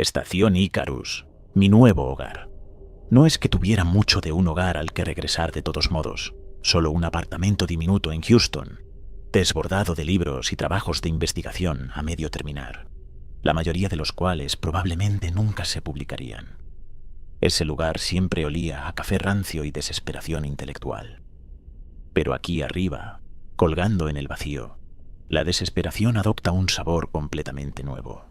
Estación Icarus, mi nuevo hogar. No es que tuviera mucho de un hogar al que regresar de todos modos, solo un apartamento diminuto en Houston, desbordado de libros y trabajos de investigación a medio terminar, la mayoría de los cuales probablemente nunca se publicarían. Ese lugar siempre olía a café rancio y desesperación intelectual. Pero aquí arriba, colgando en el vacío, la desesperación adopta un sabor completamente nuevo.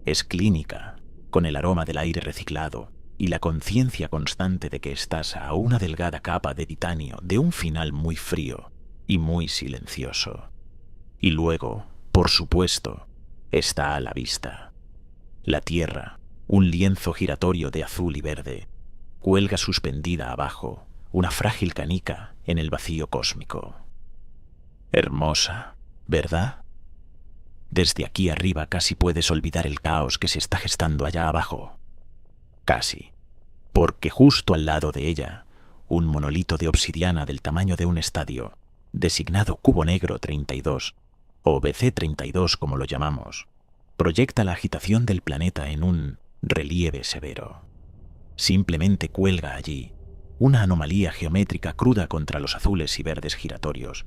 Es clínica, con el aroma del aire reciclado y la conciencia constante de que estás a una delgada capa de titanio de un final muy frío y muy silencioso. Y luego, por supuesto, está a la vista. La Tierra, un lienzo giratorio de azul y verde, cuelga suspendida abajo, una frágil canica en el vacío cósmico. Hermosa, ¿verdad? Desde aquí arriba casi puedes olvidar el caos que se está gestando allá abajo. Casi, porque justo al lado de ella, un monolito de obsidiana del tamaño de un estadio, designado Cubo Negro 32, o BC32 como lo llamamos, proyecta la agitación del planeta en un relieve severo. Simplemente cuelga allí, una anomalía geométrica cruda contra los azules y verdes giratorios,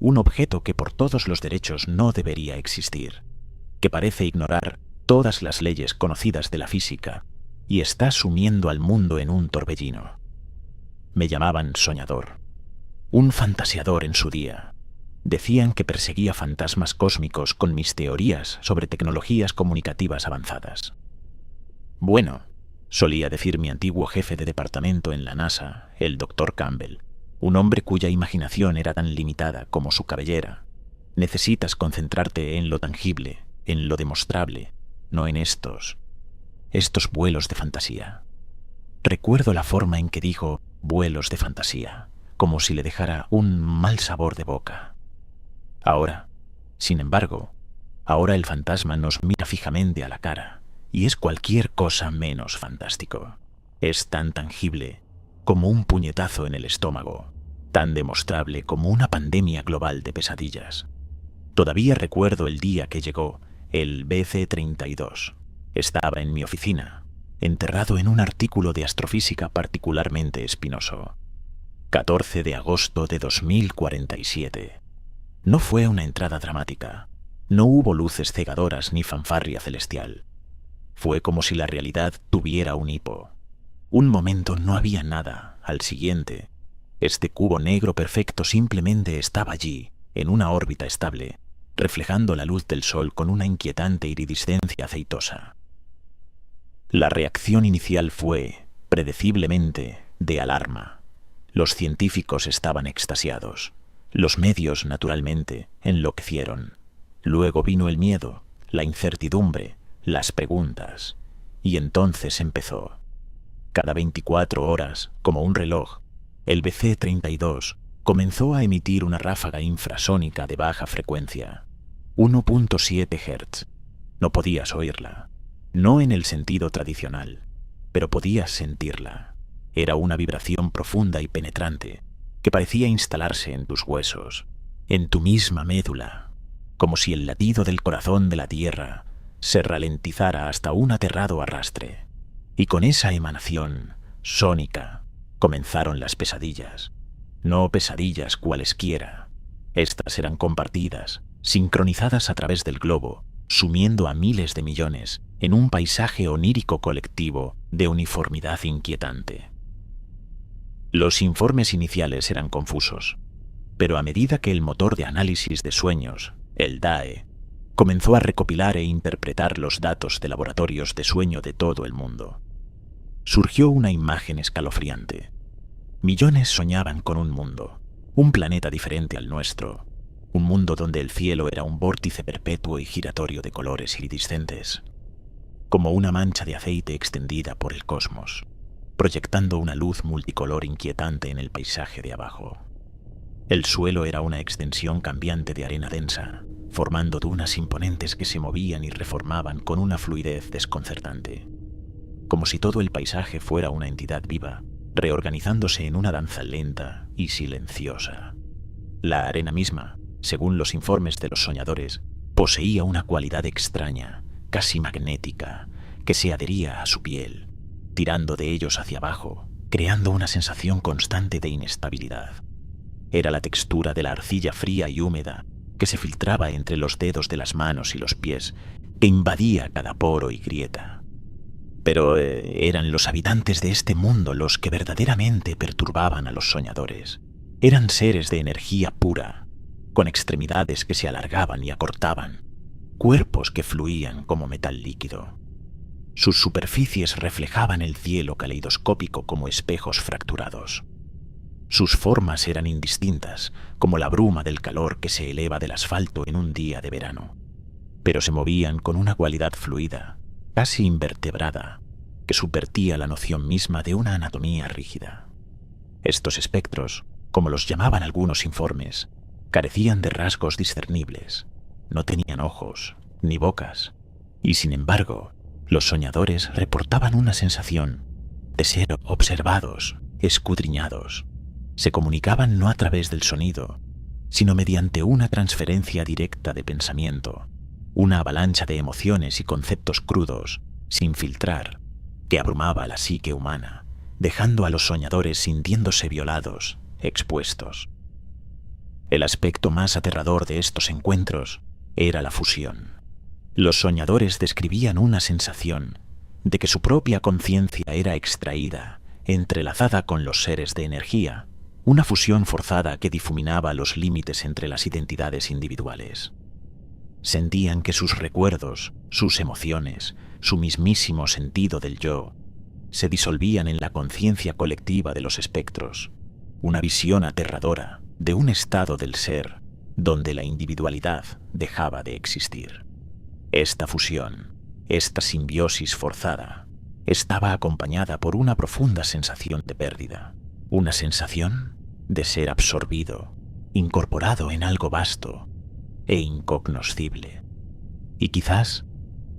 un objeto que por todos los derechos no debería existir, que parece ignorar todas las leyes conocidas de la física y está sumiendo al mundo en un torbellino. Me llamaban soñador, un fantaseador en su día. Decían que perseguía fantasmas cósmicos con mis teorías sobre tecnologías comunicativas avanzadas. Bueno, solía decir mi antiguo jefe de departamento en la NASA, el Dr. Campbell, un hombre cuya imaginación era tan limitada como su cabellera. Necesitas concentrarte en lo tangible, en lo demostrable, no en estos vuelos de fantasía. Recuerdo la forma en que dijo vuelos de fantasía, como si le dejara un mal sabor de boca. Ahora, sin embargo, ahora el fantasma nos mira fijamente a la cara y es cualquier cosa menos fantástico. Es tan tangible como un puñetazo en el estómago, tan demostrable como una pandemia global de pesadillas. Todavía recuerdo el día que llegó el BC32. Estaba en mi oficina, enterrado en un artículo de astrofísica particularmente espinoso. 14 de agosto de 2047. No fue una entrada dramática. No hubo luces cegadoras ni fanfarria celestial. Fue como si la realidad tuviera un hipo. Un momento no había nada, al siguiente. Este cubo negro perfecto simplemente estaba allí, en una órbita estable, reflejando la luz del sol con una inquietante iridiscencia aceitosa. La reacción inicial fue, predeciblemente, de alarma. Los científicos estaban extasiados. Los medios, naturalmente, enloquecieron. Luego vino el miedo, la incertidumbre, las preguntas. Y entonces empezó. Cada 24 horas, como un reloj, el BC32 comenzó a emitir una ráfaga infrasónica de baja frecuencia. 1.7 Hz. No podías oírla. No en el sentido tradicional, pero podías sentirla. Era una vibración profunda y penetrante que parecía instalarse en tus huesos, en tu misma médula, como si el latido del corazón de la Tierra se ralentizara hasta un aterrado arrastre. Y con esa emanación sónica comenzaron las pesadillas. No pesadillas cualesquiera. Estas eran compartidas, sincronizadas a través del globo, sumiendo a miles de millones en un paisaje onírico colectivo de uniformidad inquietante. Los informes iniciales eran confusos, pero a medida que el motor de análisis de sueños, el DAE, comenzó a recopilar e interpretar los datos de laboratorios de sueño de todo el mundo, surgió una imagen escalofriante. Millones soñaban con un planeta diferente al nuestro, un mundo donde el cielo era un vórtice perpetuo y giratorio de colores iridiscentes, como una mancha de aceite extendida por el cosmos, proyectando una luz multicolor inquietante en el paisaje de abajo. El suelo era una extensión cambiante de arena densa, formando dunas imponentes que se movían y reformaban con una fluidez desconcertante, como si todo el paisaje fuera una entidad viva, reorganizándose en una danza lenta y silenciosa. La arena misma, según los informes de los soñadores, poseía una cualidad extraña, casi magnética, que se adhería a su piel, tirando de ellos hacia abajo, creando una sensación constante de inestabilidad. Era la textura de la arcilla fría y húmeda que se filtraba entre los dedos de las manos y los pies, que invadía cada poro y grieta. Pero eran los habitantes de este mundo los que verdaderamente perturbaban a los soñadores. Eran seres de energía pura, con extremidades que se alargaban y acortaban, cuerpos que fluían como metal líquido. Sus superficies reflejaban el cielo caleidoscópico como espejos fracturados. Sus formas eran indistintas, como la bruma del calor que se eleva del asfalto en un día de verano, pero se movían con una cualidad fluida, casi invertebrada, que subvertía la noción misma de una anatomía rígida. Estos espectros, como los llamaban algunos informes, carecían de rasgos discernibles, no tenían ojos ni bocas, y sin embargo, los soñadores reportaban una sensación de ser observados, escudriñados. Se comunicaban no a través del sonido, sino mediante una transferencia directa de pensamiento, una avalancha de emociones y conceptos crudos, sin filtrar, que abrumaba la psique humana, dejando a los soñadores sintiéndose violados, expuestos. El aspecto más aterrador de estos encuentros era la fusión. Los soñadores describían una sensación de que su propia conciencia era extraída, entrelazada con los seres de energía, una fusión forzada que difuminaba los límites entre las identidades individuales. Sentían que sus recuerdos, sus emociones, su mismísimo sentido del yo, se disolvían en la conciencia colectiva de los espectros, una visión aterradora de un estado del ser donde la individualidad dejaba de existir. Esta fusión, esta simbiosis forzada, estaba acompañada por una profunda sensación de pérdida, una sensación de ser absorbido, incorporado en algo vasto e incognoscible. Y quizás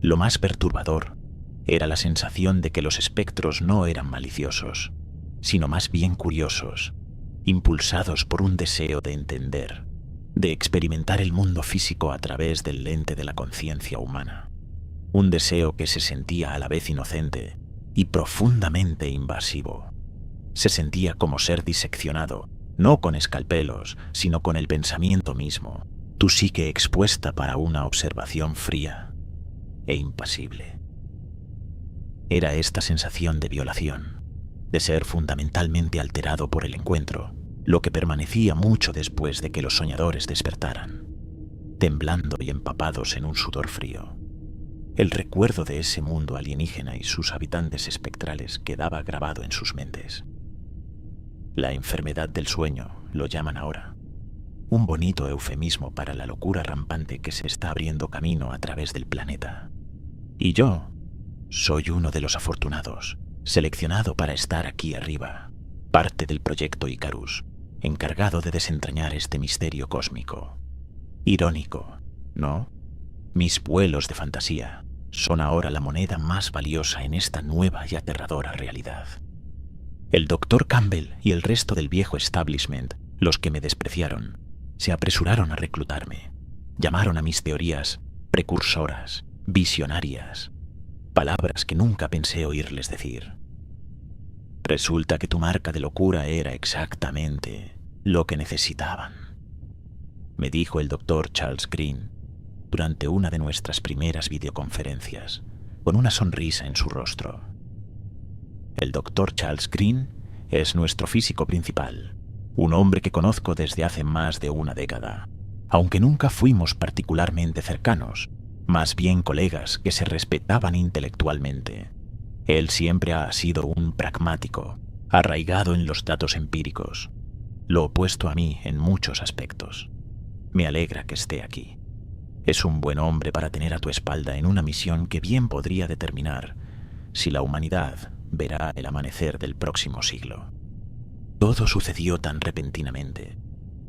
lo más perturbador era la sensación de que los espectros no eran maliciosos, sino más bien curiosos, impulsados por un deseo de entender, de experimentar el mundo físico a través del lente de la conciencia humana. Un deseo que se sentía a la vez inocente y profundamente invasivo. Se sentía como ser diseccionado, no con escalpelos, sino con el pensamiento mismo, tu psique expuesta para una observación fría e impasible. Era esta sensación de violación, de ser fundamentalmente alterado por el encuentro, lo que permanecía mucho después de que los soñadores despertaran, temblando y empapados en un sudor frío. El recuerdo de ese mundo alienígena y sus habitantes espectrales quedaba grabado en sus mentes. La enfermedad del sueño, lo llaman ahora, un bonito eufemismo para la locura rampante que se está abriendo camino a través del planeta. Y yo soy uno de los afortunados, seleccionado para estar aquí arriba, parte del proyecto Icarus, encargado de desentrañar este misterio cósmico. Irónico, ¿no? Mis vuelos de fantasía son ahora la moneda más valiosa en esta nueva y aterradora realidad. El Dr. Campbell y el resto del viejo establishment, los que me despreciaron, se apresuraron a reclutarme. Llamaron a mis teorías precursoras, visionarias, palabras que nunca pensé oírles decir. Resulta que tu marca de locura era exactamente lo que necesitaban, me dijo el Dr. Charles Green durante una de nuestras primeras videoconferencias, con una sonrisa en su rostro. El Dr. Charles Green es nuestro físico principal, un hombre que conozco desde hace más de una década, aunque nunca fuimos particularmente cercanos, más bien colegas que se respetaban intelectualmente. Él siempre ha sido un pragmático, arraigado en los datos empíricos, lo opuesto a mí en muchos aspectos. Me alegra que esté aquí. Es un buen hombre para tener a tu espalda en una misión que bien podría determinar si la humanidad verá el amanecer del próximo siglo. Todo sucedió tan repentinamente.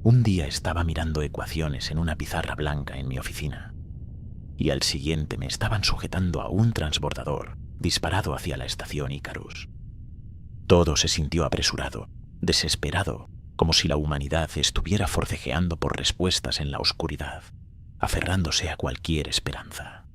Un día estaba mirando ecuaciones en una pizarra blanca en mi oficina, y al siguiente me estaban sujetando a un transbordador disparado hacia la estación Icarus. Todo se sintió apresurado, desesperado, como si la humanidad estuviera forcejeando por respuestas en la oscuridad, aferrándose a cualquier esperanza.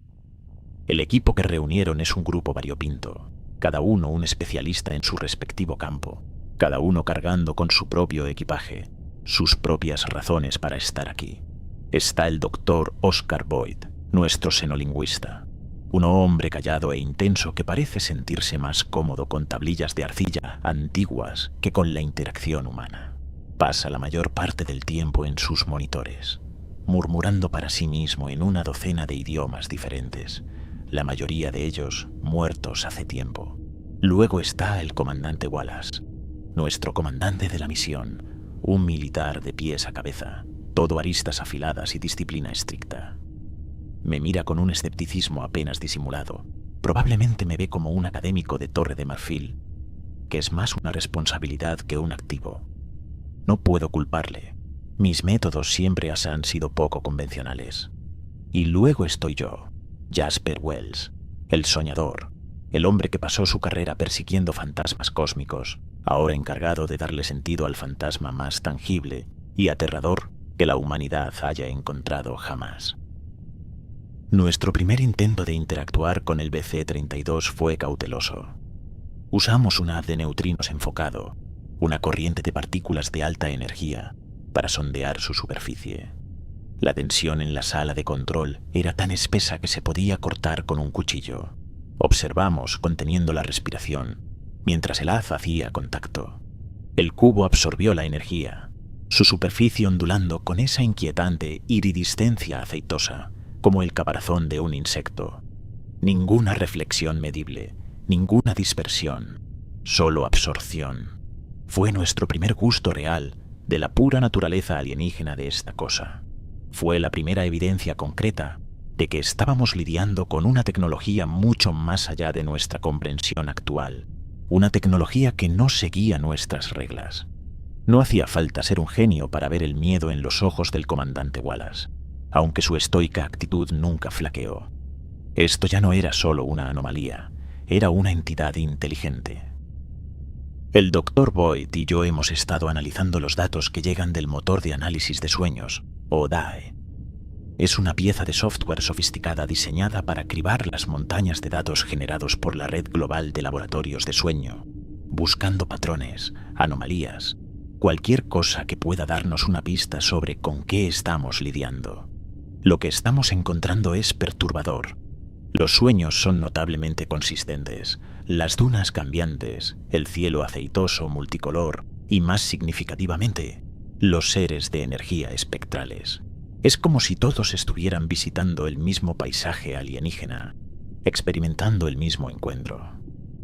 El equipo que reunieron es un grupo variopinto, cada uno un especialista en su respectivo campo, cada uno cargando con su propio equipaje, sus propias razones para estar aquí. Está el doctor Oscar Boyd, nuestro xenolingüista, un hombre callado e intenso que parece sentirse más cómodo con tablillas de arcilla antiguas que con la interacción humana. Pasa la mayor parte del tiempo en sus monitores, murmurando para sí mismo en una docena de idiomas diferentes, la mayoría de ellos muertos hace tiempo. Luego está el comandante Wallace, nuestro comandante de la misión, un militar de pies a cabeza, todo aristas afiladas y disciplina estricta. Me mira con un escepticismo apenas disimulado. Probablemente me ve como un académico de Torre de Marfil, que es más una responsabilidad que un activo. No puedo culparle. Mis métodos siempre han sido poco convencionales. Y luego estoy yo, Jasper Wells, el soñador, el hombre que pasó su carrera persiguiendo fantasmas cósmicos, ahora encargado de darle sentido al fantasma más tangible y aterrador que la humanidad haya encontrado jamás. Nuestro primer intento de interactuar con el BC-32 fue cauteloso. Usamos un haz de neutrinos enfocado, una corriente de partículas de alta energía, para sondear su superficie. La tensión en la sala de control era tan espesa que se podía cortar con un cuchillo. Observamos conteniendo la respiración, mientras el haz hacía contacto. El cubo absorbió la energía, su superficie ondulando con esa inquietante iridiscencia aceitosa, como el caparazón de un insecto. Ninguna reflexión medible, ninguna dispersión, solo absorción. Fue nuestro primer gusto real de la pura naturaleza alienígena de esta cosa. Fue la primera evidencia concreta de que estábamos lidiando con una tecnología mucho más allá de nuestra comprensión actual, una tecnología que no seguía nuestras reglas. No hacía falta ser un genio para ver el miedo en los ojos del comandante Wallace, aunque su estoica actitud nunca flaqueó. Esto ya no era solo una anomalía, era una entidad inteligente. El Dr. Boyd y yo hemos estado analizando los datos que llegan del motor de análisis de sueños, o DAE. Es una pieza de software sofisticada diseñada para cribar las montañas de datos generados por la red global de laboratorios de sueño, buscando patrones, anomalías, cualquier cosa que pueda darnos una pista sobre con qué estamos lidiando. Lo que estamos encontrando es perturbador. Los sueños son notablemente consistentes, las dunas cambiantes, el cielo aceitoso multicolor y, más significativamente, los seres de energía espectrales. Es como si todos estuvieran visitando el mismo paisaje alienígena, experimentando el mismo encuentro.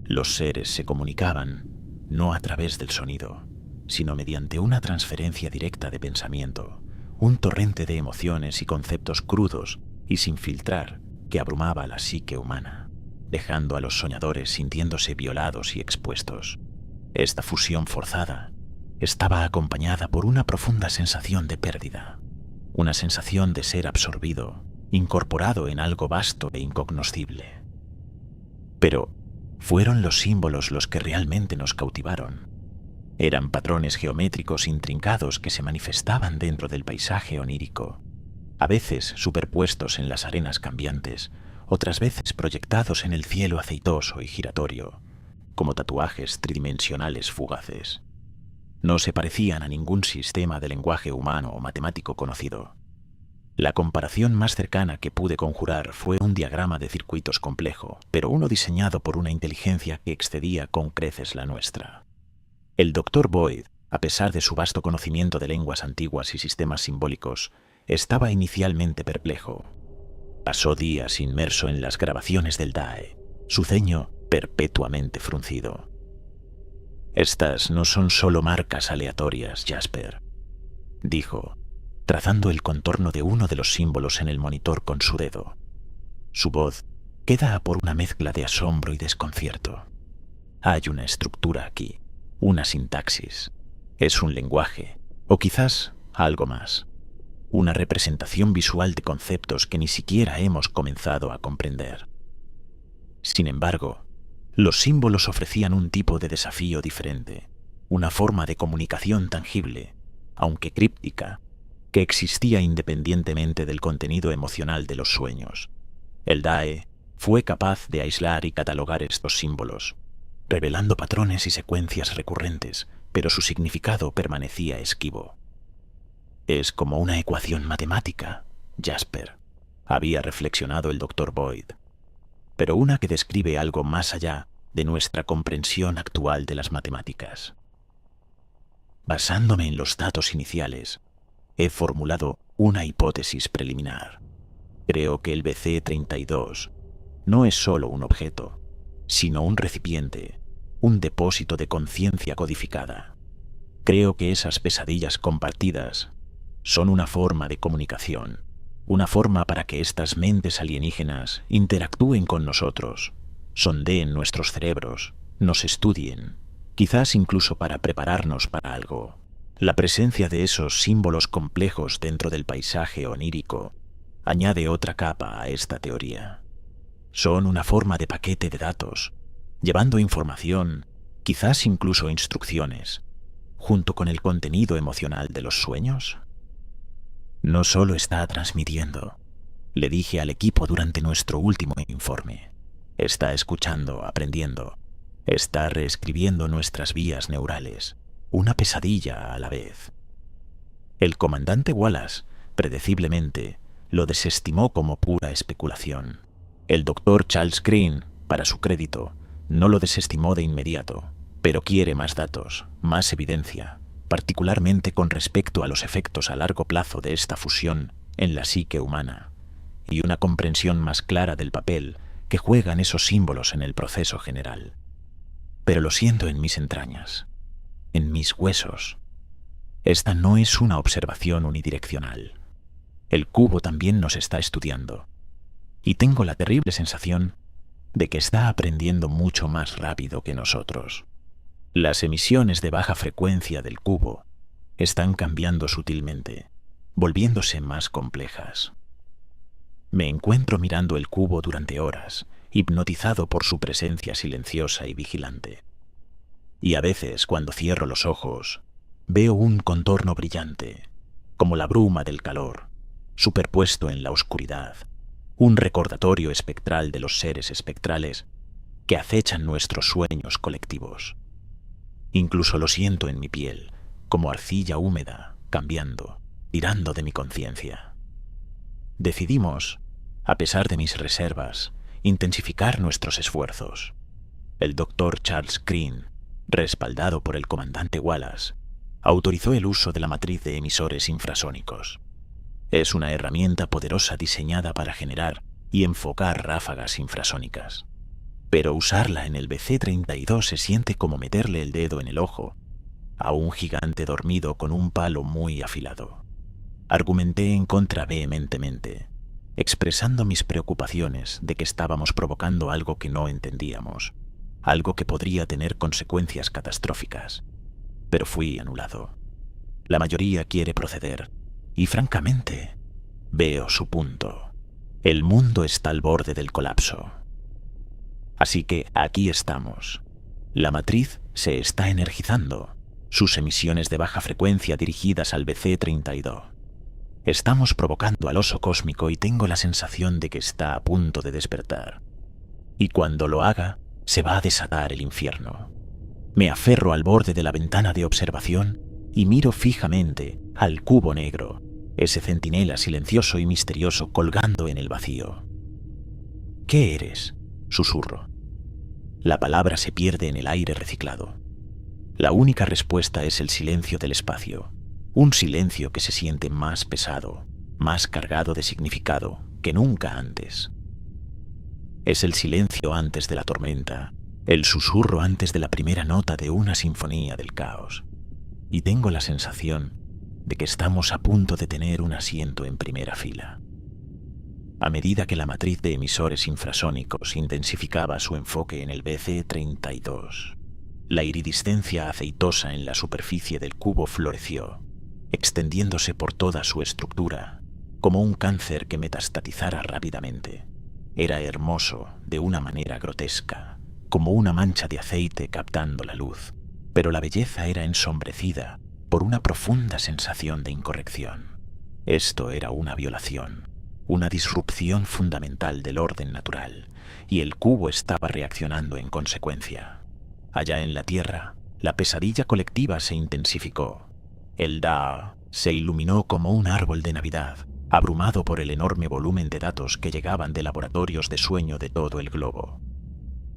Los seres se comunicaban, no a través del sonido, sino mediante una transferencia directa de pensamiento, un torrente de emociones y conceptos crudos y sin filtrar que abrumaba la psique humana, dejando a los soñadores sintiéndose violados y expuestos. Esta fusión forzada estaba acompañada por una profunda sensación de pérdida, una sensación de ser absorbido, incorporado en algo vasto e incognoscible. Pero fueron los símbolos los que realmente nos cautivaron. Eran patrones geométricos intrincados que se manifestaban dentro del paisaje onírico, a veces superpuestos en las arenas cambiantes, otras veces proyectados en el cielo aceitoso y giratorio, como tatuajes tridimensionales fugaces. No se parecían a ningún sistema de lenguaje humano o matemático conocido. La comparación más cercana que pude conjurar fue un diagrama de circuitos complejo, pero uno diseñado por una inteligencia que excedía con creces la nuestra. El Dr. Boyd, a pesar de su vasto conocimiento de lenguas antiguas y sistemas simbólicos, estaba inicialmente perplejo. Pasó días inmerso en las grabaciones del DAE, su ceño perpetuamente fruncido. «Estas no son solo marcas aleatorias, Jasper», dijo, trazando el contorno de uno de los símbolos en el monitor con su dedo. Su voz queda por una mezcla de asombro y desconcierto. Hay una estructura aquí, una sintaxis. Es un lenguaje, o quizás algo más. Una representación visual de conceptos que ni siquiera hemos comenzado a comprender. Sin embargo, los símbolos ofrecían un tipo de desafío diferente, una forma de comunicación tangible, aunque críptica, que existía independientemente del contenido emocional de los sueños. El DAE Fue capaz de aislar y catalogar estos símbolos, revelando patrones y secuencias recurrentes, pero su significado permanecía esquivo. Es como una ecuación matemática, Jasper, había reflexionado el Dr. Boyd, pero una que describe algo más allá de nuestra comprensión actual de las matemáticas. Basándome en los datos iniciales, he formulado una hipótesis preliminar. Creo que el BC-32 no es solo un objeto, sino un recipiente, un depósito de conciencia codificada. Creo que esas pesadillas compartidas son una forma de comunicación, una forma para que estas mentes alienígenas interactúen con nosotros, sondeen nuestros cerebros, nos estudien, quizás incluso para prepararnos para algo. La presencia de esos símbolos complejos dentro del paisaje onírico añade otra capa a esta teoría. Son una forma de paquete de datos, llevando información, quizás incluso instrucciones, junto con el contenido emocional de los sueños. No solo está transmitiendo, le dije al equipo durante nuestro último informe. Está escuchando, aprendiendo, está reescribiendo nuestras vías neurales, una pesadilla a la vez. El comandante Wallace, predeciblemente, lo desestimó como pura especulación. El doctor Charles Green, para su crédito, no lo desestimó de inmediato, pero quiere más datos, más evidencia, particularmente con respecto a los efectos a largo plazo de esta fusión en la psique humana, y una comprensión más clara del papel que juegan esos símbolos en el proceso general. Pero lo siento en mis entrañas, en mis huesos. Esta no es una observación unidireccional. El cubo también nos está estudiando, y tengo la terrible sensación de que está aprendiendo mucho más rápido que nosotros. Las emisiones de baja frecuencia del cubo están cambiando sutilmente, volviéndose más complejas. Me encuentro mirando el cubo durante horas, hipnotizado por su presencia silenciosa y vigilante. Y a veces, cuando cierro los ojos, veo un contorno brillante, como la bruma del calor, superpuesto en la oscuridad, un recordatorio espectral de los seres espectrales que acechan nuestros sueños colectivos. Incluso lo siento en mi piel, como arcilla húmeda, cambiando, tirando de mi conciencia. Decidimos, a pesar de mis reservas, intensificar nuestros esfuerzos. El Dr. Charles Green, respaldado por el comandante Wallace, autorizó el uso de la matriz de emisores infrasónicos. Es una herramienta poderosa diseñada para generar y enfocar ráfagas infrasónicas. Pero usarla en el BC-32 se siente como meterle el dedo en el ojo a un gigante dormido con un palo muy afilado. Argumenté en contra vehementemente, expresando mis preocupaciones de que estábamos provocando algo que no entendíamos, algo que podría tener consecuencias catastróficas. Pero fui anulado. La mayoría quiere proceder, y francamente, veo su punto. El mundo está al borde del colapso. Así que aquí estamos. La matriz se está energizando, sus emisiones de baja frecuencia dirigidas al BC-32. Estamos provocando al oso cósmico y tengo la sensación de que está a punto de despertar. Y cuando lo haga, se va a desatar el infierno. Me aferro al borde de la ventana de observación y miro fijamente al cubo negro, ese centinela silencioso y misterioso colgando en el vacío. ¿Qué eres?, susurro. La palabra se pierde en el aire reciclado. La única respuesta es el silencio del espacio, un silencio que se siente más pesado, más cargado de significado que nunca antes. Es el silencio antes de la tormenta, el susurro antes de la primera nota de una sinfonía del caos. Y tengo la sensación de que estamos a punto de tener un asiento en primera fila. A medida que la matriz de emisores infrasónicos intensificaba su enfoque en el BC-32, la iridiscencia aceitosa en la superficie del cubo floreció, extendiéndose por toda su estructura, como un cáncer que metastatizara rápidamente. Era hermoso de una manera grotesca, como una mancha de aceite captando la luz, pero la belleza era ensombrecida por una profunda sensación de incorrección. Esto era una violación. una disrupción fundamental del orden natural, y el cubo estaba reaccionando en consecuencia. Allá en la Tierra, la pesadilla colectiva se intensificó. El Dao se iluminó como un árbol de Navidad, abrumado por el enorme volumen de datos que llegaban de laboratorios de sueño de todo el globo.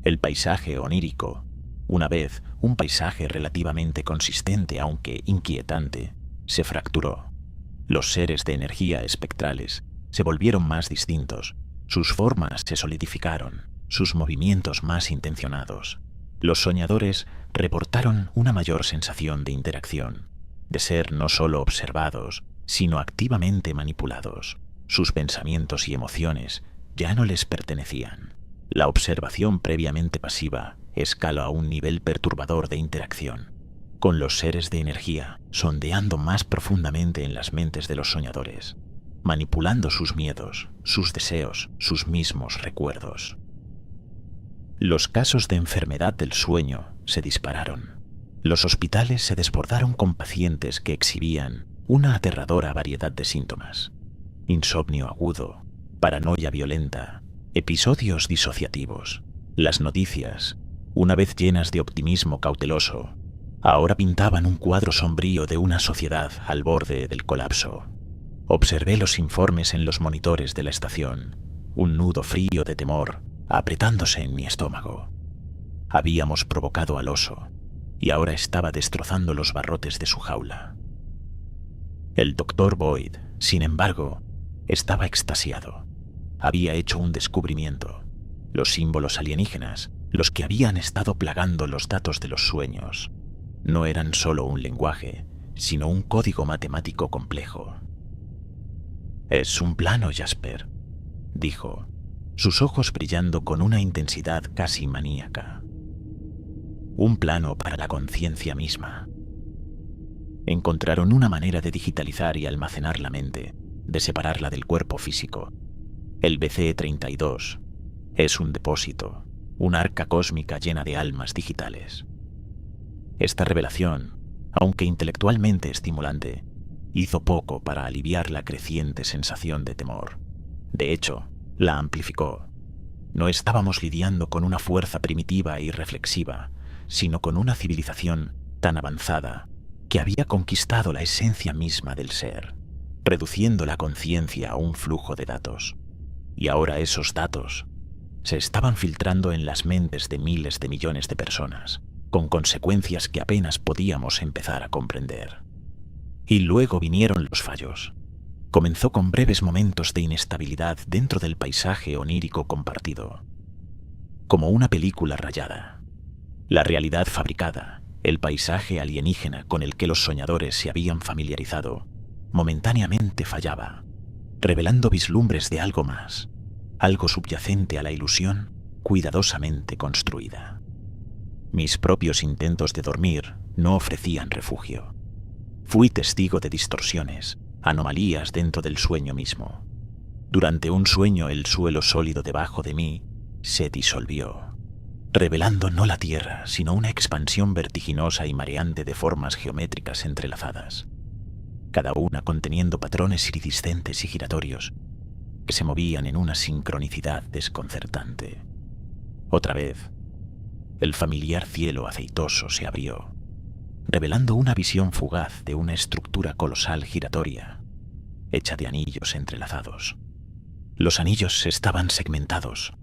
El paisaje onírico, una vez un paisaje relativamente consistente aunque inquietante, se fracturó. Los seres de energía espectrales se volvieron más distintos, sus formas se solidificaron, sus movimientos más intencionados. Los soñadores reportaron una mayor sensación de interacción, de ser no solo observados, sino activamente manipulados. Sus pensamientos y emociones ya no les pertenecían. La observación previamente pasiva escaló a un nivel perturbador de interacción, con los seres de energía sondeando más profundamente en las mentes de los soñadores, manipulando sus miedos, sus deseos, sus mismos recuerdos. Los casos de enfermedad del sueño se dispararon. Los hospitales se desbordaron con pacientes que exhibían una aterradora variedad de síntomas: insomnio agudo, paranoia violenta, episodios disociativos. Las noticias, una vez llenas de optimismo cauteloso, ahora pintaban un cuadro sombrío de una sociedad al borde del colapso. Observé los informes en los monitores de la estación, un nudo frío de temor apretándose en mi estómago. Habíamos provocado al oso, y ahora estaba destrozando los barrotes de su jaula. El Dr. Boyd, sin embargo, estaba extasiado. Había hecho un descubrimiento. Los símbolos alienígenas, los que habían estado plagando los datos de los sueños, no eran solo un lenguaje, sino un código matemático complejo. «Es un plano, Jasper», dijo, sus ojos brillando con una intensidad casi maníaca. «Un plano para la conciencia misma». Encontraron una manera de digitalizar y almacenar la mente, de separarla del cuerpo físico. El BC-32 es un depósito, una arca cósmica llena de almas digitales. Esta revelación, aunque intelectualmente estimulante, hizo poco para aliviar la creciente sensación de temor. De hecho, la amplificó. No estábamos lidiando con una fuerza primitiva y reflexiva, sino con una civilización tan avanzada que había conquistado la esencia misma del ser, reduciendo la conciencia a un flujo de datos. Y ahora esos datos se estaban filtrando en las mentes de miles de millones de personas, con consecuencias que apenas podíamos empezar a comprender. Y luego vinieron los fallos. Comenzó con breves momentos de inestabilidad dentro del paisaje onírico compartido, como una película rayada. La realidad fabricada, el paisaje alienígena con el que los soñadores se habían familiarizado, momentáneamente fallaba, revelando vislumbres de algo más, algo subyacente a la ilusión cuidadosamente construida. Mis propios intentos de dormir no ofrecían refugio. Fui testigo de distorsiones, anomalías dentro del sueño mismo. Durante un sueño el suelo sólido debajo de mí se disolvió, revelando no la tierra, sino una expansión vertiginosa y mareante de formas geométricas entrelazadas, cada una conteniendo patrones iridiscentes y giratorios que se movían en una sincronicidad desconcertante. Otra vez, el familiar cielo aceitoso se abrió, revelando una visión fugaz de una estructura colosal giratoria, hecha de anillos entrelazados. Los anillos estaban segmentados,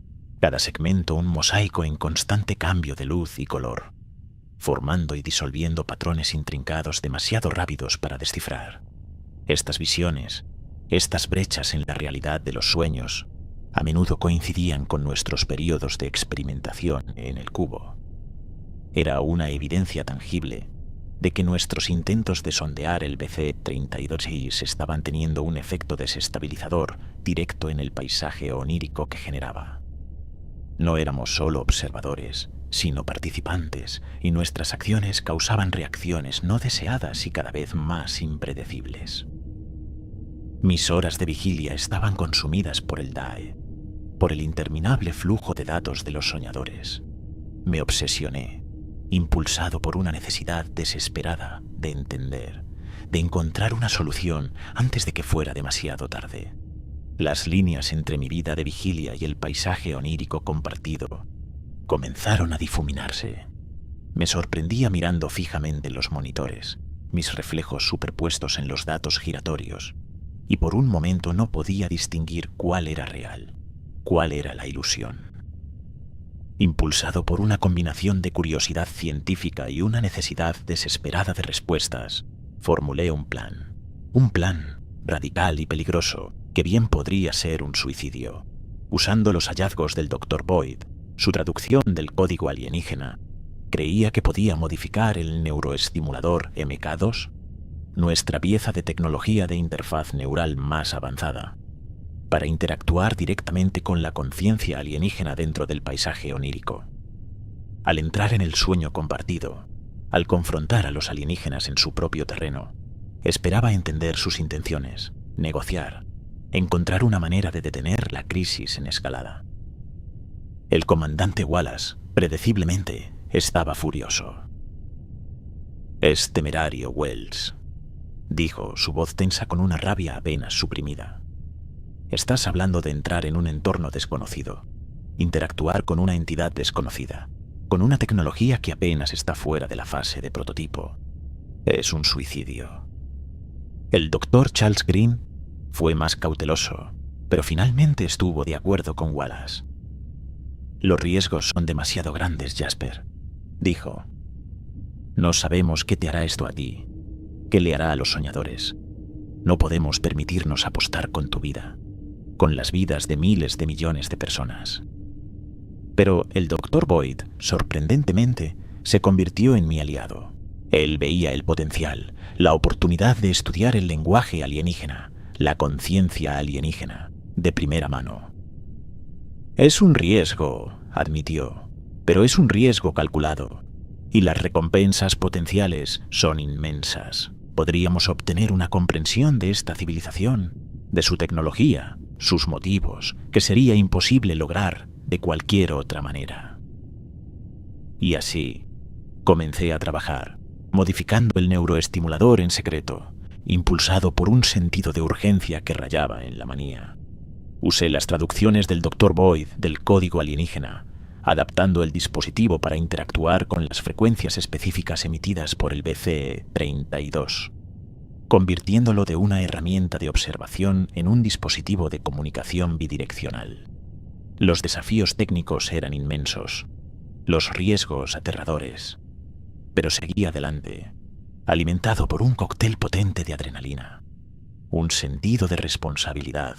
cada segmento un mosaico en constante cambio de luz y color, formando y disolviendo patrones intrincados demasiado rápidos para descifrar. Estas visiones, estas brechas en la realidad de los sueños, a menudo coincidían con nuestros periodos de experimentación en el cubo. Era una evidencia tangible de que nuestros intentos de sondear el BC-32 estaban teniendo un efecto desestabilizador directo en el paisaje onírico que generaba. No éramos solo observadores, sino participantes, y nuestras acciones causaban reacciones no deseadas y cada vez más impredecibles. Mis horas de vigilia estaban consumidas por el DAE, por el interminable flujo de datos de los soñadores. Me obsesioné, impulsado por una necesidad desesperada de entender, de encontrar una solución antes de que fuera demasiado tarde. Las líneas entre mi vida de vigilia y el paisaje onírico compartido comenzaron a difuminarse. Me sorprendía mirando fijamente los monitores, mis reflejos superpuestos en los datos giratorios, y por un momento no podía distinguir cuál era real, cuál era la ilusión. Impulsado por una combinación de curiosidad científica y una necesidad desesperada de respuestas, formulé un plan radical y peligroso, que bien podría ser un suicidio. Usando los hallazgos del Dr. Boyd, su traducción del código alienígena, creía que podía modificar el neuroestimulador MK2, nuestra pieza de tecnología de interfaz neural más avanzada, para interactuar directamente con la conciencia alienígena dentro del paisaje onírico. Al entrar en el sueño compartido, al confrontar a los alienígenas en su propio terreno, esperaba entender sus intenciones, negociar, encontrar una manera de detener la crisis en escalada. El comandante Wallace, predeciblemente, estaba furioso. «Es temerario, Wells», dijo, su voz tensa con una rabia apenas suprimida. «Estás hablando de entrar en un entorno desconocido, interactuar con una entidad desconocida, con una tecnología que apenas está fuera de la fase de prototipo. Es un suicidio». El doctor Charles Green fue más cauteloso, pero finalmente estuvo de acuerdo con Wallace. «Los riesgos son demasiado grandes, Jasper», dijo. «No sabemos qué te hará esto a ti, qué le hará a los soñadores. No podemos permitirnos apostar con tu vida, con las vidas de miles de millones de personas». Pero el Dr. Boyd, sorprendentemente, se convirtió en mi aliado. Él veía el potencial, la oportunidad de estudiar el lenguaje alienígena, la conciencia alienígena, de primera mano. «Es un riesgo», admitió, «pero es un riesgo calculado, y las recompensas potenciales son inmensas. Podríamos obtener una comprensión de esta civilización, de su tecnología, sus motivos, que sería imposible lograr de cualquier otra manera». Y así, comencé a trabajar, modificando el neuroestimulador en secreto, impulsado por un sentido de urgencia que rayaba en la manía. Usé las traducciones del Dr. Boyd del código alienígena, adaptando el dispositivo para interactuar con las frecuencias específicas emitidas por el BC-32, convirtiéndolo de una herramienta de observación en un dispositivo de comunicación bidireccional. Los desafíos técnicos eran inmensos, los riesgos aterradores, pero seguí adelante, alimentado por un cóctel potente de adrenalina, un sentido de responsabilidad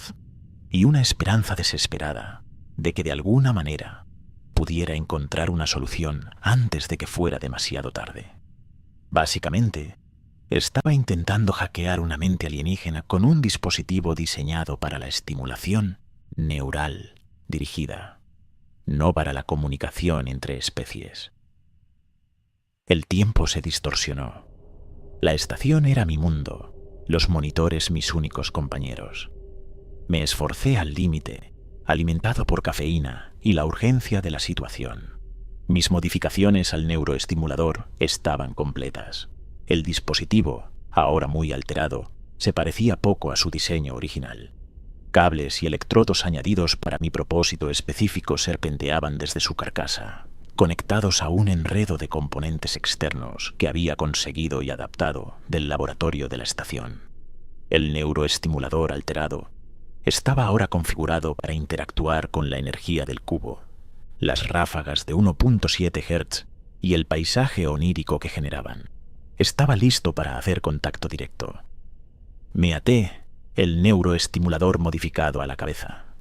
y una esperanza desesperada de que de alguna manera pudiera encontrar una solución antes de que fuera demasiado tarde. Básicamente, estaba intentando hackear una mente alienígena con un dispositivo diseñado para la estimulación neural dirigida, no para la comunicación entre especies. El tiempo se distorsionó. La estación era mi mundo, los monitores mis únicos compañeros. Me esforcé al límite, alimentado por cafeína y la urgencia de la situación. Mis modificaciones al neuroestimulador estaban completas. El dispositivo, ahora muy alterado, se parecía poco a su diseño original. Cables y electrodos añadidos para mi propósito específico serpenteaban desde su carcasa, conectados a un enredo de componentes externos que había conseguido y adaptado del laboratorio de la estación. El neuroestimulador alterado estaba ahora configurado para interactuar con la energía del cubo, las ráfagas de 1.7 Hz y el paisaje onírico que generaban. Estaba listo para hacer contacto directo. Me até el neuroestimulador modificado a la cabeza.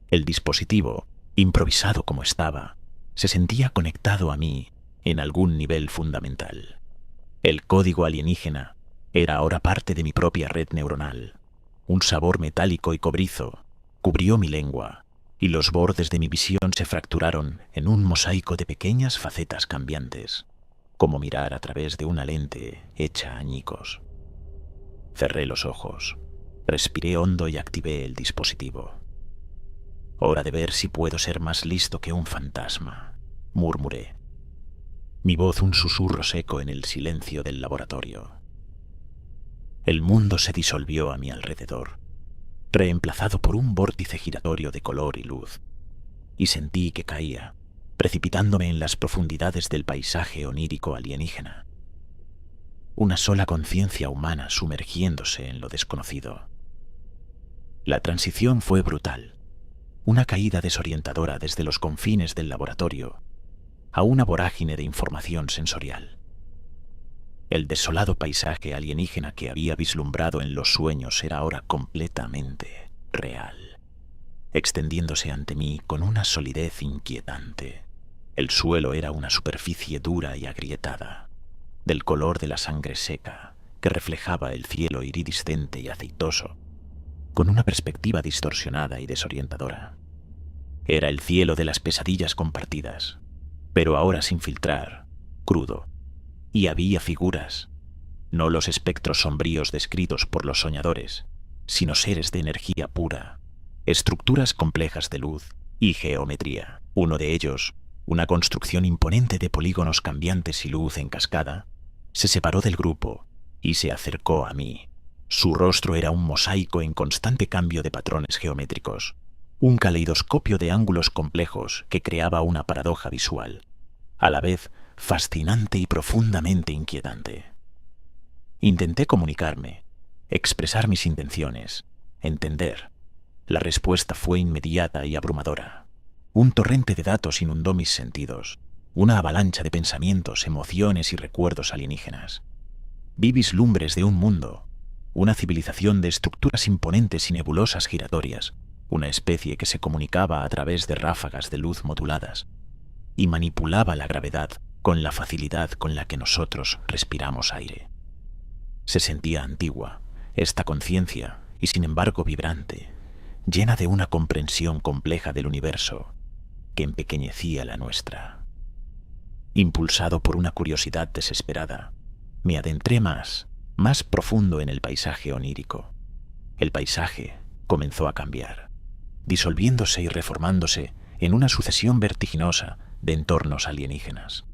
El dispositivo, improvisado como estaba, se sentía conectado a mí en algún nivel fundamental. El código alienígena era ahora parte de mi propia red neuronal. Un sabor metálico y cobrizo cubrió mi lengua, y los bordes de mi visión se fracturaron en un mosaico de pequeñas facetas cambiantes, como mirar a través de una lente hecha añicos. Cerré los ojos, respiré hondo y activé el dispositivo. «Hora de ver si puedo ser más listo que un fantasma», murmuré. Mi voz un susurro seco en el silencio del laboratorio. El mundo se disolvió a mi alrededor. reemplazado por un vórtice giratorio de color y luz, y sentí que caía, precipitándome en las profundidades del paisaje onírico alienígena. Una sola conciencia humana sumergiéndose en lo desconocido. La transición fue brutal, una caída desorientadora desde los confines del laboratorio a una vorágine de información sensorial. El desolado paisaje alienígena que había vislumbrado en los sueños era ahora completamente real, extendiéndose ante mí con una solidez inquietante. El suelo era una superficie dura y agrietada, del color de la sangre seca, que reflejaba el cielo iridiscente y aceitoso, con una perspectiva distorsionada y desorientadora. Era el cielo de las pesadillas compartidas, pero ahora sin filtrar, crudo, y había figuras, no los espectros sombríos descritos por los soñadores, sino seres de energía pura, estructuras complejas de luz y geometría. Uno de ellos, una construcción imponente de polígonos cambiantes y luz en cascada, se separó del grupo y se acercó a mí. Su rostro era un mosaico en constante cambio de patrones geométricos, un caleidoscopio de ángulos complejos que creaba una paradoja visual, a la vez fascinante y profundamente inquietante. Intenté comunicarme, expresar mis intenciones, entender. La respuesta fue inmediata y abrumadora. Un torrente de datos inundó mis sentidos, una avalancha de pensamientos, emociones y recuerdos alienígenas. Vi vislumbres de un mundo, una civilización de estructuras imponentes y nebulosas giratorias, una especie que se comunicaba a través de ráfagas de luz moduladas y manipulaba la gravedad con la facilidad con la que nosotros respiramos aire. Se sentía antigua, esta conciencia, y sin embargo vibrante, llena de una comprensión compleja del universo que empequeñecía la nuestra. Impulsado por una curiosidad desesperada, me adentré más profundo en el paisaje onírico. El paisaje comenzó a cambiar, disolviéndose y reformándose en una sucesión vertiginosa de entornos alienígenas.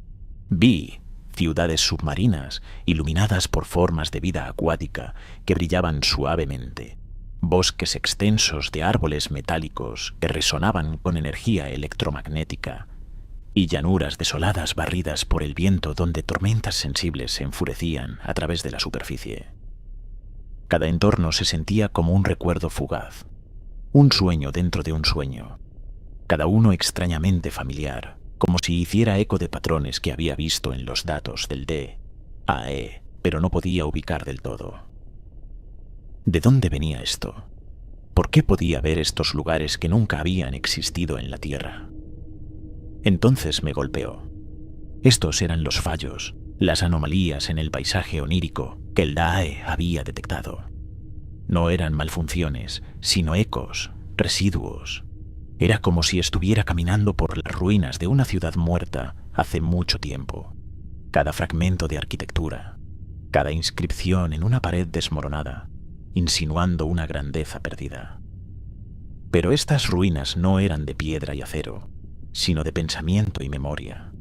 Vi ciudades submarinas iluminadas por formas de vida acuática que brillaban suavemente, bosques extensos de árboles metálicos que resonaban con energía electromagnética y llanuras desoladas barridas por el viento donde tormentas sensibles se enfurecían a través de la superficie. Cada entorno se sentía como un recuerdo fugaz, un sueño dentro de un sueño, cada uno extrañamente familiar, como si hiciera eco de patrones que había visto en los datos del DAE, pero no podía ubicar del todo. ¿De dónde venía esto? ¿Por qué podía ver estos lugares que nunca habían existido en la Tierra? Entonces me golpeó. Estos eran los fallos, las anomalías en el paisaje onírico que el DAE había detectado. No eran malfunciones, sino ecos, residuos. Era como si estuviera caminando por las ruinas de una ciudad muerta hace mucho tiempo. Cada fragmento de arquitectura, cada inscripción en una pared desmoronada, insinuando una grandeza perdida. Pero estas ruinas no eran de piedra y acero, sino de pensamiento y memoria,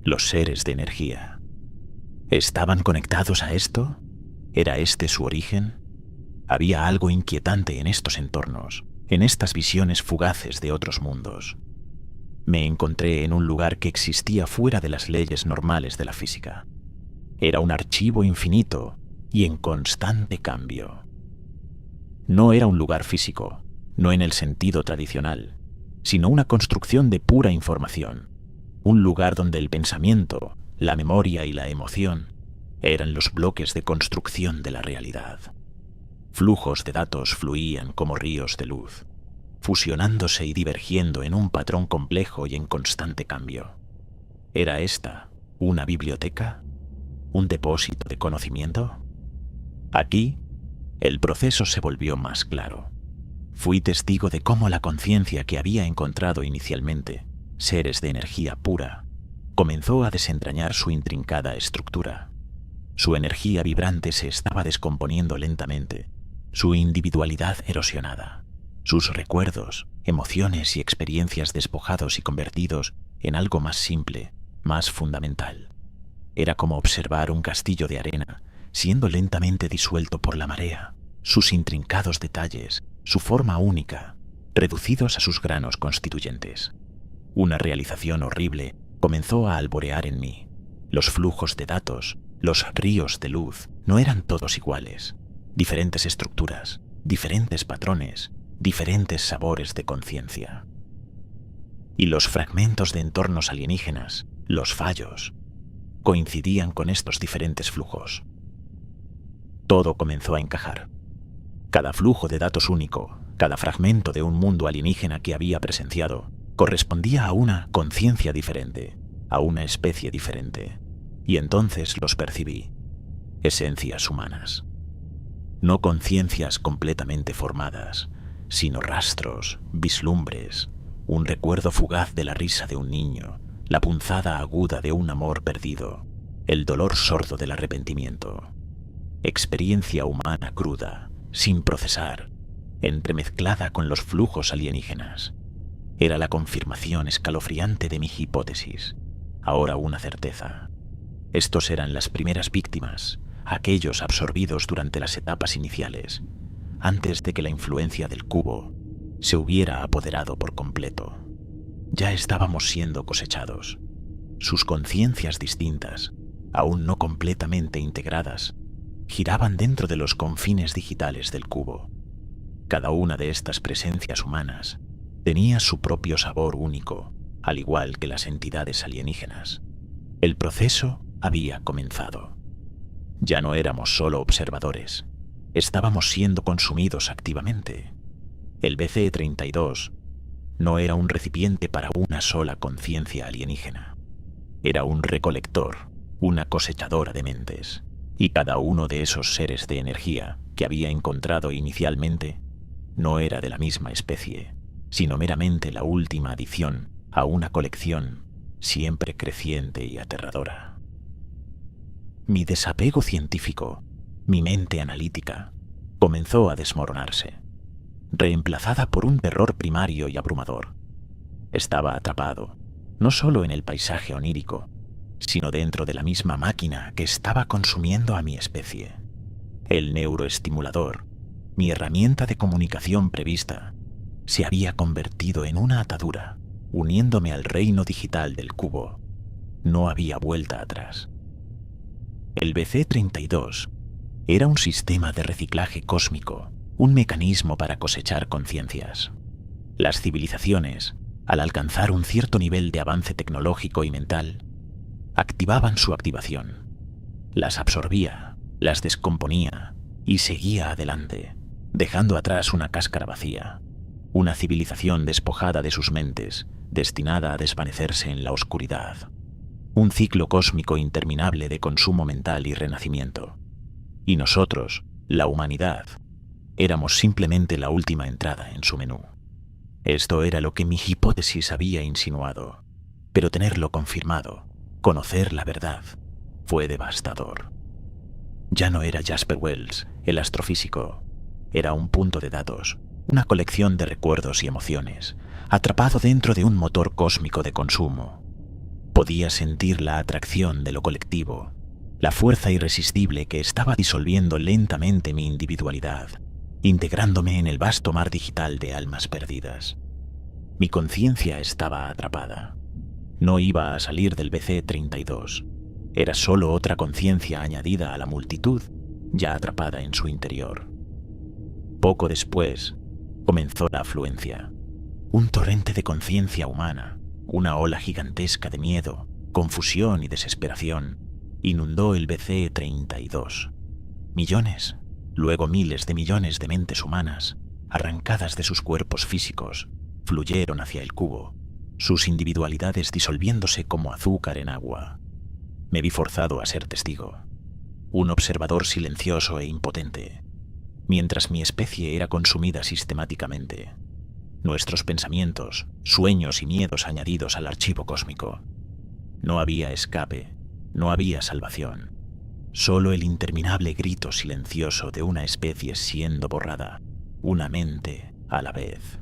los seres de energía. ¿Estaban conectados a esto? ¿Era este su origen? Había algo inquietante en estos entornos, en estas visiones fugaces de otros mundos. Me encontré en un lugar que existía fuera de las leyes normales de la física. Era un archivo infinito y en constante cambio. No era un lugar físico, no en el sentido tradicional, sino una construcción de pura información, un lugar donde el pensamiento, la memoria y la emoción eran los bloques de construcción de la realidad. Flujos de datos fluían como ríos de luz, fusionándose y divergiendo en un patrón complejo y en constante cambio. ¿Era esta una biblioteca? ¿Un depósito de conocimiento? Aquí, el proceso se volvió más claro. Fui testigo de cómo la conciencia que había encontrado inicialmente, seres de energía pura, comenzó a desentrañar su intrincada estructura. Su energía vibrante se estaba descomponiendo lentamente, su individualidad erosionada, sus recuerdos, emociones y experiencias despojados y convertidos en algo más simple, más fundamental. Era como observar un castillo de arena siendo lentamente disuelto por la marea, sus intrincados detalles su forma única, reducidos a sus granos constituyentes. Una realización horrible comenzó a alborear en mí. Los flujos de datos, los ríos de luz, no eran todos iguales. Diferentes estructuras, diferentes patrones, diferentes sabores de conciencia. Y los fragmentos de entornos alienígenas, los fallos, coincidían con estos diferentes flujos. Todo comenzó a encajar. Cada flujo de datos único, cada fragmento de un mundo alienígena que había presenciado, correspondía a una conciencia diferente, a una especie diferente. Y entonces los percibí. Esencias humanas. No conciencias completamente formadas, sino rastros, vislumbres, un recuerdo fugaz de la risa de un niño, la punzada aguda de un amor perdido, el dolor sordo del arrepentimiento. Experiencia humana cruda, sin procesar, entremezclada con los flujos alienígenas. Era la confirmación escalofriante de mi hipótesis, ahora una certeza. Estos eran las primeras víctimas, aquellos absorbidos durante las etapas iniciales, antes de que la influencia del cubo se hubiera apoderado por completo. Ya estábamos siendo cosechados. Sus conciencias distintas, aún no completamente integradas, giraban dentro de los confines digitales del cubo. Cada una de estas presencias humanas tenía su propio sabor único, al igual que las entidades alienígenas. El proceso había comenzado. Ya no éramos solo observadores, estábamos siendo consumidos activamente. El BC-32 no era un recipiente para una sola conciencia alienígena. Era un recolector, una cosechadora de mentes. Y cada uno de esos seres de energía que había encontrado inicialmente no era de la misma especie, sino meramente la última adición a una colección siempre creciente y aterradora. Mi desapego científico, mi mente analítica, comenzó a desmoronarse, reemplazada por un terror primario y abrumador. Estaba atrapado, no solo en el paisaje onírico, sino dentro de la misma máquina que estaba consumiendo a mi especie. El neuroestimulador, mi herramienta de comunicación prevista, se había convertido en una atadura, uniéndome al reino digital del cubo. No había vuelta atrás. El BC-32 era un sistema de reciclaje cósmico, un mecanismo para cosechar conciencias. Las civilizaciones, al alcanzar un cierto nivel de avance tecnológico y mental, activaban su activación. Las absorbía, las descomponía y seguía adelante, dejando atrás una cáscara vacía, una civilización despojada de sus mentes, destinada a desvanecerse en la oscuridad. Un ciclo cósmico interminable de consumo mental y renacimiento. Y nosotros, la humanidad, éramos simplemente la última entrada en su menú. Esto era lo que mi hipótesis había insinuado, pero tenerlo confirmado, conocer la verdad, fue devastador. Ya no era Jasper Wells, el astrofísico. Era un punto de datos, una colección de recuerdos y emociones, atrapado dentro de un motor cósmico de consumo. Podía sentir la atracción de lo colectivo, la fuerza irresistible que estaba disolviendo lentamente mi individualidad, integrándome en el vasto mar digital de almas perdidas. Mi conciencia estaba atrapada. No iba a salir del BC-32. Era solo otra conciencia añadida a la multitud, ya atrapada en su interior. Poco después, comenzó la afluencia. Un torrente de conciencia humana, una ola gigantesca de miedo, confusión y desesperación, inundó el BC-32. Millones, luego miles de millones de mentes humanas, arrancadas de sus cuerpos físicos, fluyeron hacia el cubo, sus individualidades disolviéndose como azúcar en agua. Me vi forzado a ser testigo, un observador silencioso e impotente, mientras mi especie era consumida sistemáticamente. Nuestros pensamientos, sueños y miedos añadidos al archivo cósmico. No había escape, no había salvación. Solo el interminable grito silencioso de una especie siendo borrada, una mente a la vez.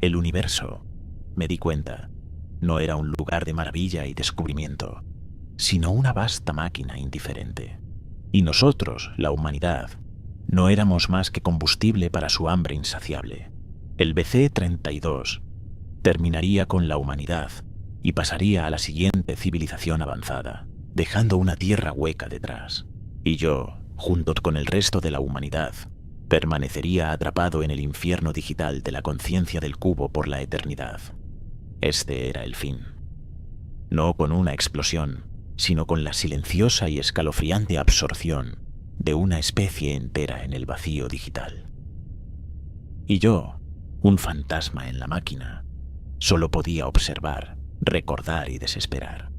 El universo, me di cuenta, no era un lugar de maravilla y descubrimiento, sino una vasta máquina indiferente. Y nosotros, la humanidad, No éramos más que combustible para su hambre insaciable. El BC-32 terminaría con la humanidad y pasaría a la siguiente civilización avanzada, dejando una tierra hueca detrás. Y yo, junto con el resto de la humanidad, permanecería atrapado en el infierno digital de la conciencia del cubo por la eternidad. Este era el fin. No con una explosión, sino con la silenciosa y escalofriante absorción de una especie entera en el vacío digital. Y yo, un fantasma en la máquina, solo podía observar, recordar y desesperar.